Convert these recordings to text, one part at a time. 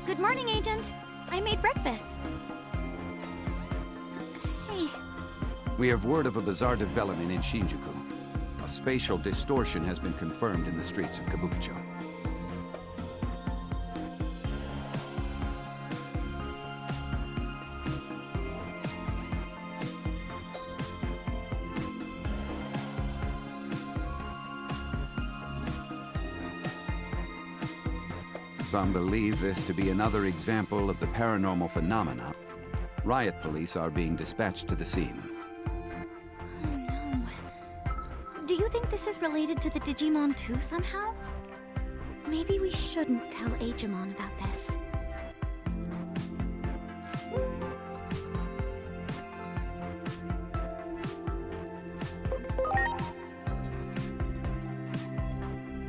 Good morning, Agent. I made breakfast. Hey. We have word of a bizarre development in Shinjuku. A spatial distortion has been confirmed in the streets of Kabukicho. Some believe this to be another example of the paranormal phenomena. Riot police are being dispatched to the scene. Oh no. Do you think this is related to the Digimon too somehow? Maybe we shouldn't tell Agemon about this.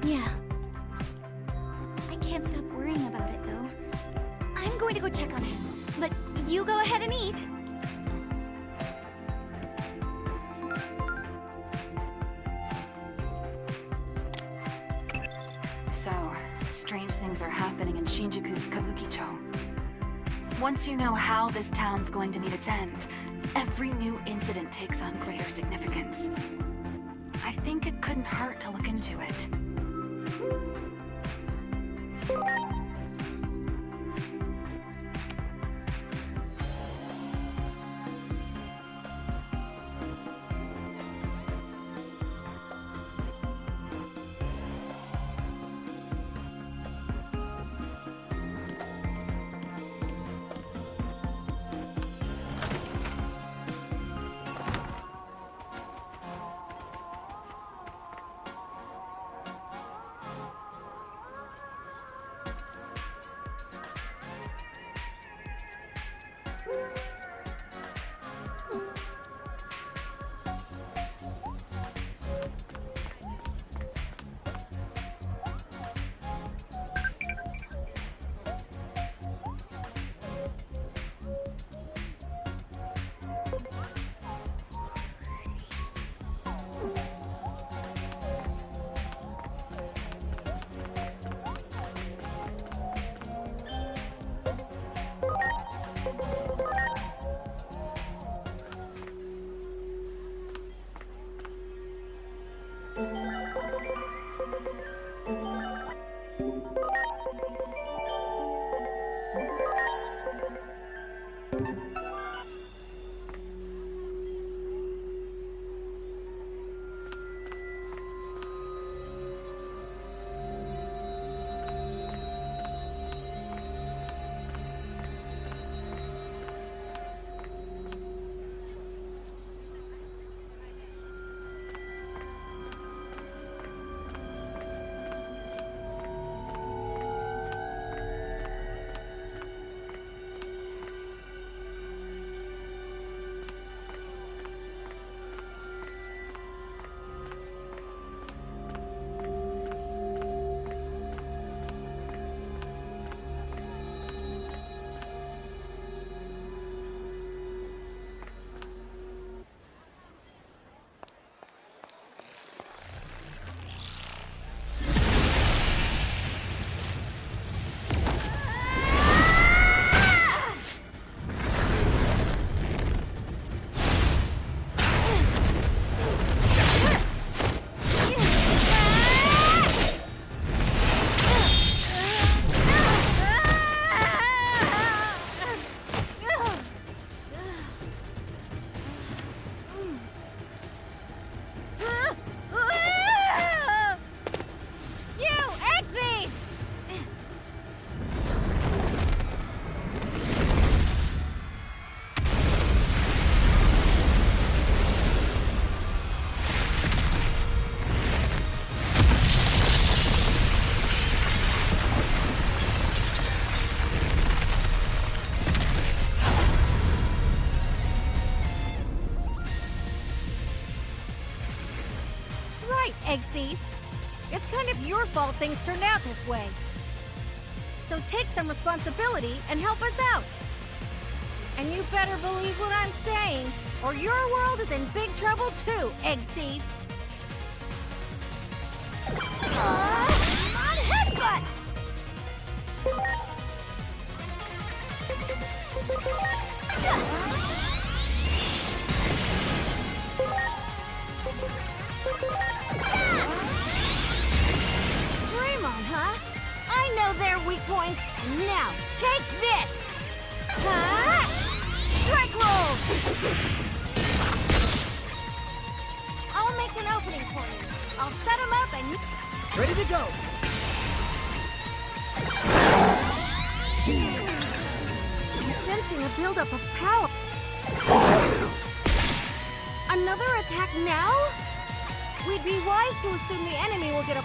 Yeah. I can't stop worrying about it though. I'm going to go check on him, but you go ahead and eat. So, strange things are happening in Shinjuku's Kabukicho. Once you know how this town's going to meet its end, every new incident takes on greater significance. I think it couldn't hurt to look into it. Egg Thief. It's kind of your fault things turned out this way. So take some responsibility and help us out. And you better believe what I'm saying, or your world is in big trouble too, Egg Thief. Come on, headbutt! point, and now take this! Huh? Strike roll! I'll make an opening for you. I'll set him up and you... Ready to go! I'm sensing a buildup of power. Another attack now? We'd be wise to assume the enemy will get a...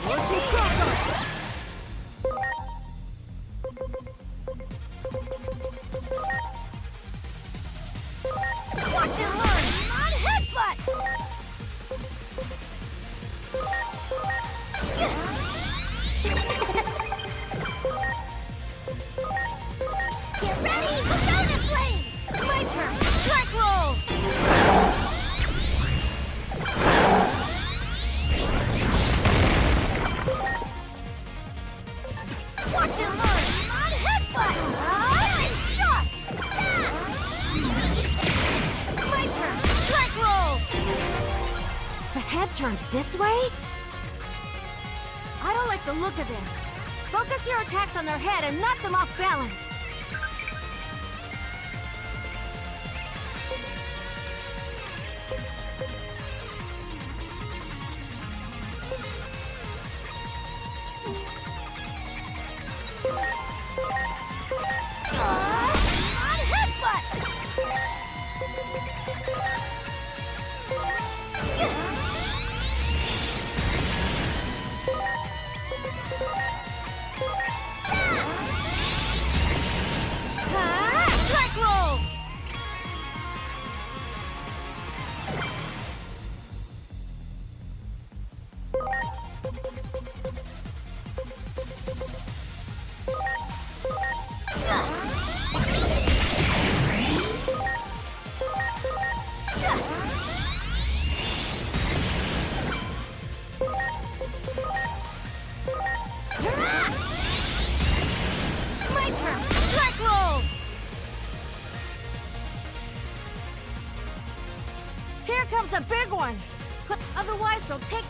Once you cross us! Watch and learn! On headbutt! Get ready! Banana flame! My turn! Strike roll! Watch and learn! On headbutt! And shot! My turn! Strike roll! The head turned this way? I don't like the look of this. Focus your attacks on their head and knock them off balance. On headbutt! Strike roll! My turn! Strike roll! Here comes a big one! Otherwise, they'll take...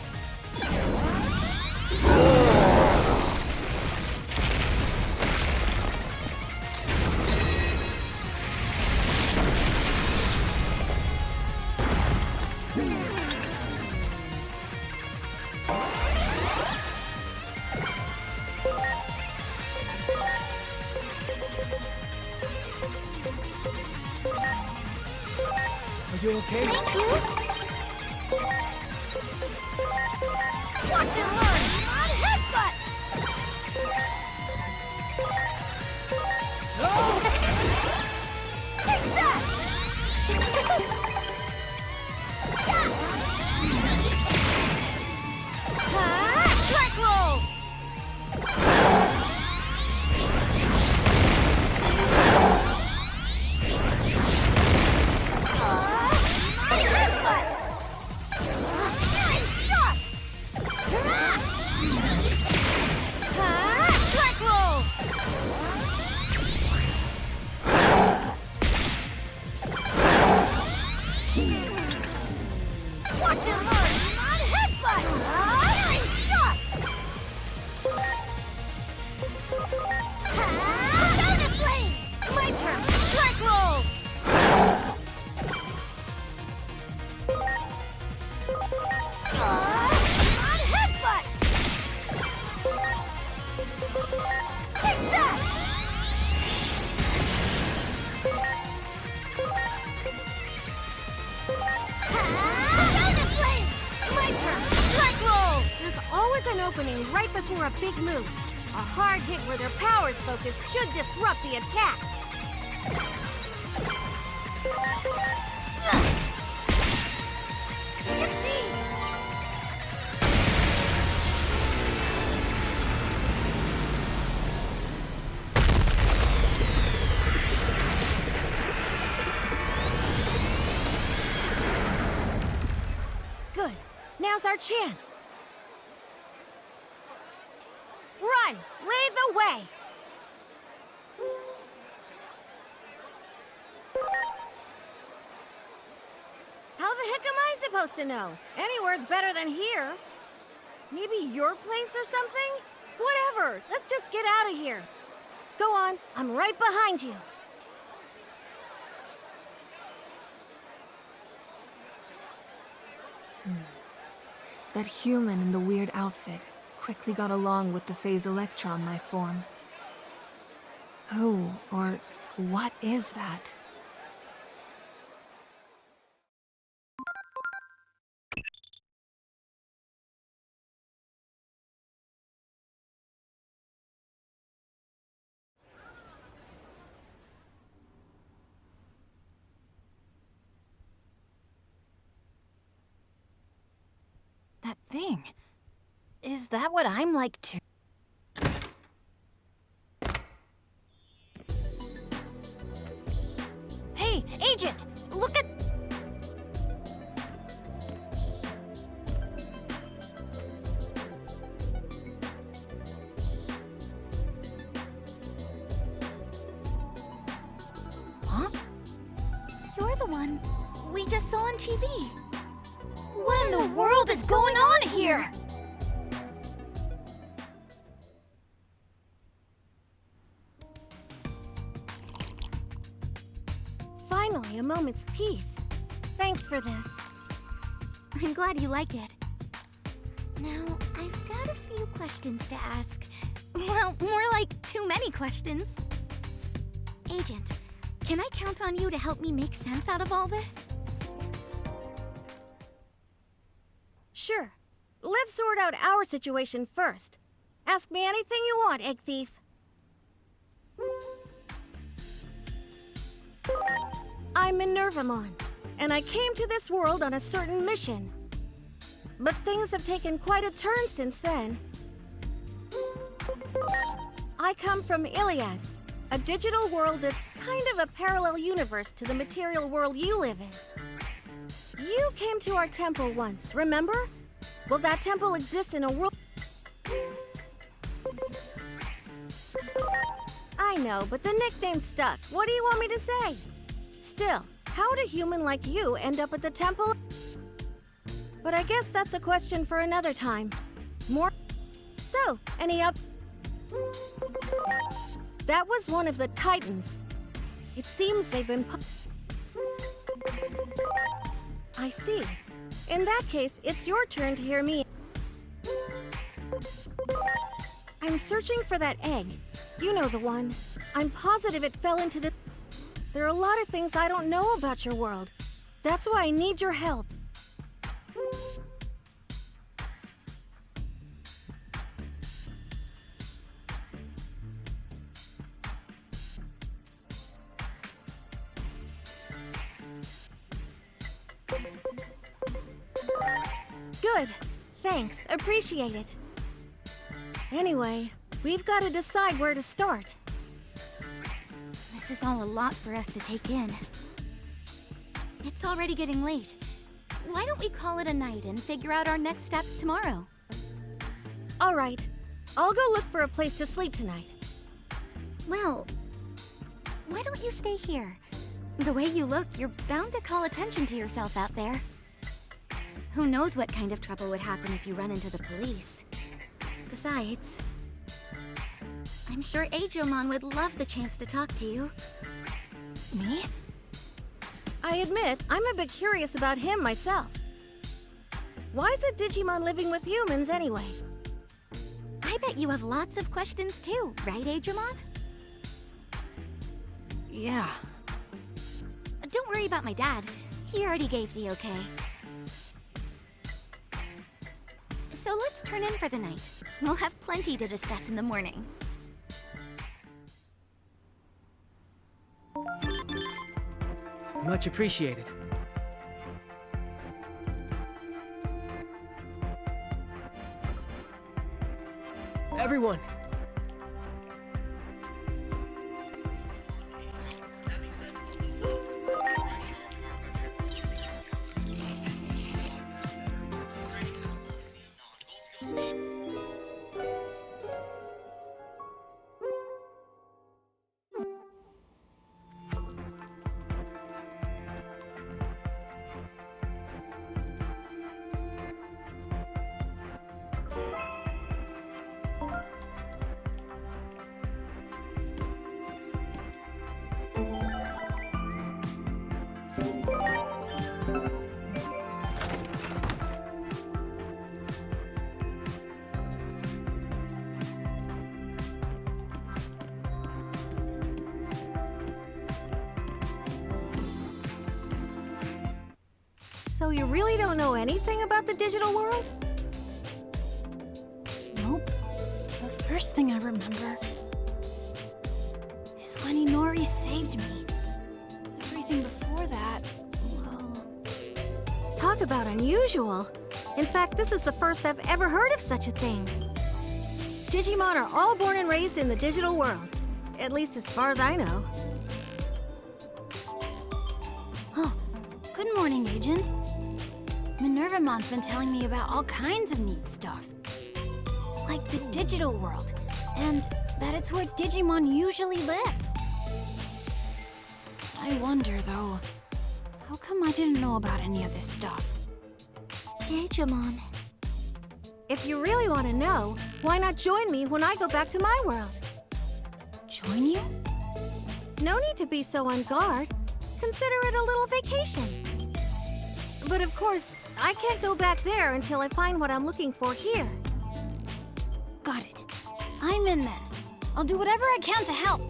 Are you okay? Watch and learn! On headbutt! Take that! Strike roll! On headbutt! Shot! Strike roll! Watch and learn! On headbutt! Shot! Banana flame! My turn! Strike roll! On headbutt! Take that! Banana flame! My turn! Strike roll! There's always an opening right before a big move. A hard hit where their power's focus should disrupt the attack. Yippee! Good. Now's our chance. Run! Lead the way! How the heck am I supposed to know? Anywhere's better than here. Maybe your place or something? Whatever, let's just get out of here. Go on, I'm right behind you. That human in the weird outfit quickly got along with the phase electron life form. Who or what is that? That thing. Is that what I'm like too? Hey, Agent! Look at... Huh? You're the one we just saw on TV. What in the world is going on here? Finally, a moment's peace. Thanks for this. I'm glad you like it. Now, I've got a few questions to ask. Well, more like too many questions. Agent, can I count on you to help me make sense out of all this? Sure. Let's sort out our situation first. Ask me anything you want, Egg Thief. I'm Minervamon, and I came to this world on a certain mission. But things have taken quite a turn since then. I come from Iliad, a digital world that's kind of a parallel universe to the material world you live in. You came to our temple once, remember? Well, that temple exists in a world... I know, but the nickname stuck. What do you want me to say? Still, how would a human like you end up at the temple? But I guess that's a question for another time. More... So, any up... That was one of the Titans. It seems they've been... I see. In that case, it's your turn to hear me. I'm searching for that egg. You know the one. I'm positive it fell into the... There are a lot of things I don't know about your world. That's why I need your help. Good. Thanks. Appreciate it. Anyway, we've got to decide where to start. This is all a lot for us to take in. It's already getting late. Why don't we call it a night and figure out our next steps tomorrow? All right. I'll go look for a place to sleep tonight. Well, why don't you stay here? The way you look, you're bound to call attention to yourself out there. Who knows what kind of trouble would happen if you run into the police. Besides, I'm sure Digimon would love the chance to talk to you. Me? I admit, I'm a bit curious about him myself. Why is a Digimon living with humans anyway? I bet you have lots of questions too, right, Digimon? Yeah. Don't worry about my dad. He already gave the okay. So let's turn in for the night. We'll have plenty to discuss in the morning. Much appreciated. Everyone! So you really don't know anything about the digital world? Nope. The first thing I remember is when Inori saved me. Everything before that, well... Talk about unusual. In fact, this is the first I've ever heard of such a thing. Digimon are all born and raised in the digital world. At least as far as I know. Oh, good morning, Agent. Minervamon's been telling me about all kinds of neat stuff. Like the digital world, and that it's where Digimon usually live. I wonder, though, how come I didn't know about any of this stuff? Digimon. If you really want to know, why not join me when I go back to my world? Join you? No need to be so on guard. Consider it a little vacation. But of course, I can't go back there until I find what I'm looking for here. Got it. I'm in then. I'll do whatever I can to help.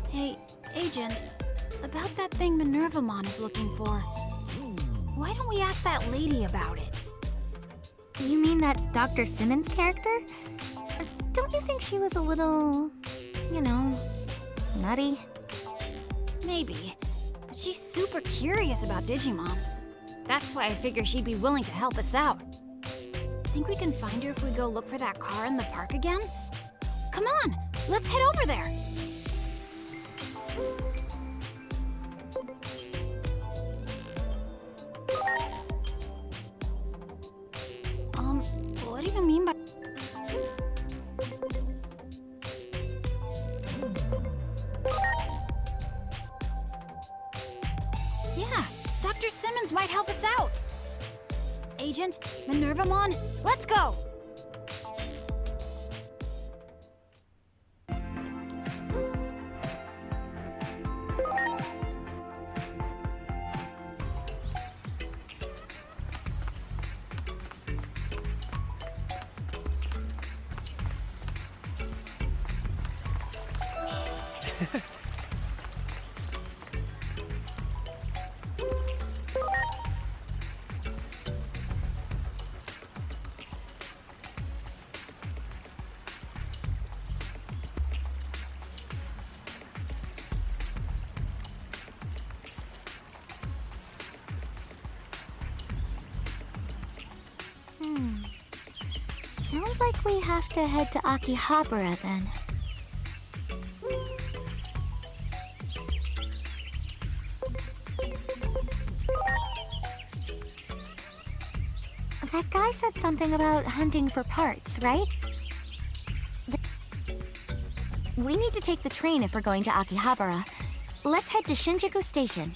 Hey, Agent, about that thing Minervamon is looking for. Why don't we ask that lady about it? You mean that Dr. Simmons character? Don't you think she was a little, you know, nutty? Maybe. But she's super curious about Digimon. That's why I figure she'd be willing to help us out. Think we can find her if we go look for that car in the park again? Come on, let's head over there. What do you mean by... Yeah, Dr. Simmons might help us out. Agent, Minervamon, let's go! Sounds like we have to head to Akihabara then. That guy said something about hunting for parts, right? We need to take the train if we're going to Akihabara. Let's head to Shinjuku Station.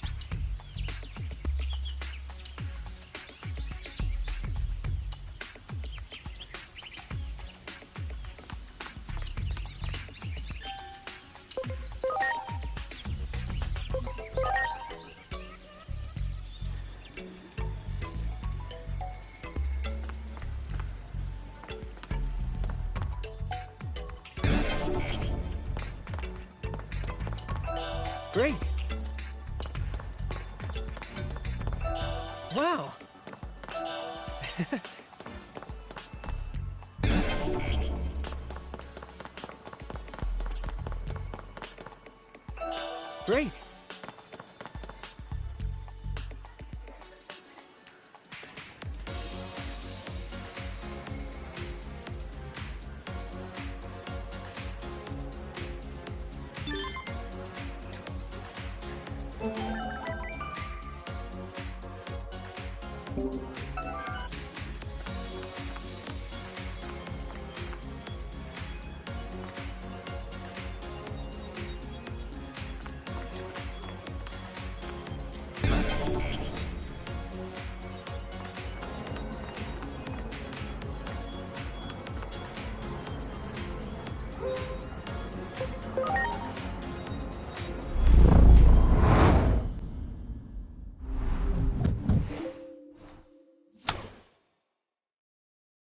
Great. Wow. Great.